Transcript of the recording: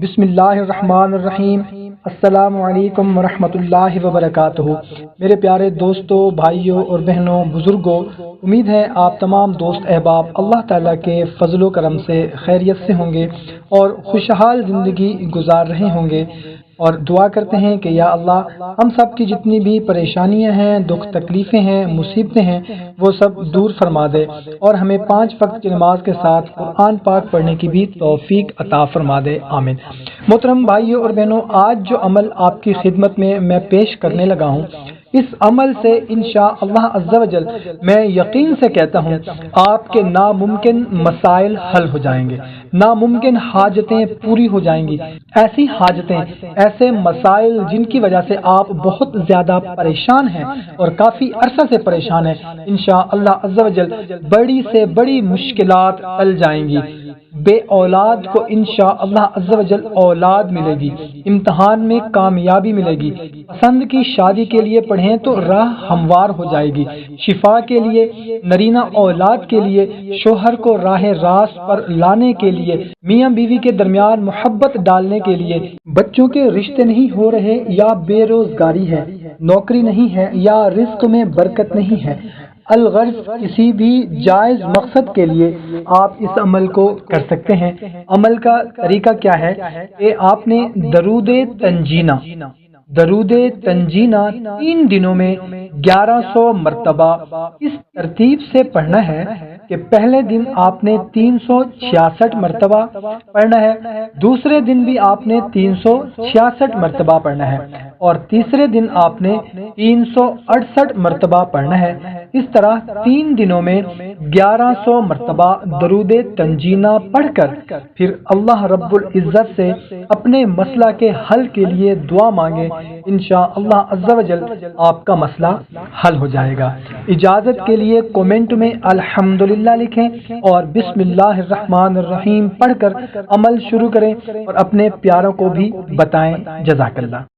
بسم اللہ الرحمن الرحیم۔ السلام علیکم ورحمۃ اللہ وبرکاتہ۔ میرے پیارے دوستوں، بھائیوں اور بہنوں، بزرگوں، امید ہے آپ تمام دوست احباب اللہ تعالیٰ کے فضل و کرم سے خیریت سے ہوں گے اور خوشحال زندگی گزار رہے ہوں گے، اور دعا کرتے ہیں کہ یا اللہ ہم سب کی جتنی بھی پریشانیاں ہیں، دکھ تکلیفیں ہیں، مصیبتیں ہیں، وہ سب دور فرما دے اور ہمیں 5 وقت کی نماز کے ساتھ قرآن پاک پڑھنے کی بھی توفیق عطا فرما دے، آمین۔ محترم بھائیوں اور بہنوں، آج جو عمل آپ کی خدمت میں پیش کرنے لگا ہوں، اس عمل سے انشاءاللہ عز و جل میں یقین سے کہتا ہوں آپ کے ناممکن مسائل حل ہو جائیں گے، ناممکن حاجتیں پوری ہو جائیں گی۔ ایسی حاجتیں، ایسے مسائل جن کی وجہ سے آپ بہت زیادہ پریشان ہیں اور کافی عرصہ سے پریشان ہیں، انشاءاللہ عز و جل بڑی سے بڑی مشکلات ٹل جائیں گی۔ بے اولاد کو انشاءاللہ عز و جل اولاد ملے گی، امتحان میں کامیابی ملے گی، پسند کی شادی کے لیے پڑھیں تو راہ ہموار ہو جائے گی، شفا کے لیے، نرینہ اولاد کے لیے، شوہر کو راہ راست پر لانے کے لیے، میاں بیوی کے درمیان محبت ڈالنے کے لیے، بچوں کے رشتے نہیں ہو رہے یا بے روزگاری ہے، نوکری نہیں ہے یا رزق میں برکت نہیں ہے، الغرض کسی بھی جائز مقصد کے لیے آپ اس عمل کو کر سکتے ہیں۔ عمل کا طریقہ کیا ہے کہ آپ نے درود تنجینہ 3 دنوں میں 1100 مرتبہ اس ترتیب سے پڑھنا ہے کہ پہلے دن آپ نے 366 مرتبہ پڑھنا ہے، دوسرے دن بھی آپ نے 366 مرتبہ پڑھنا ہے، اور تیسرے دن آپ نے 368 مرتبہ پڑھنا ہے۔ اس طرح 3 دنوں میں 1100 مرتبہ درود تنجینہ پڑھ کر پھر اللہ رب العزت سے اپنے مسئلہ کے حل کے لیے دعا مانگے، انشاءاللہ عز و جل آپ کا مسئلہ حل ہو جائے گا۔ اجازت کے لیے کومنٹ میں الحمدللہ لکھیں اور بسم اللہ الرحمن الرحیم پڑھ کر عمل شروع کریں اور اپنے پیاروں کو بھی بتائیں۔ جزاک اللہ۔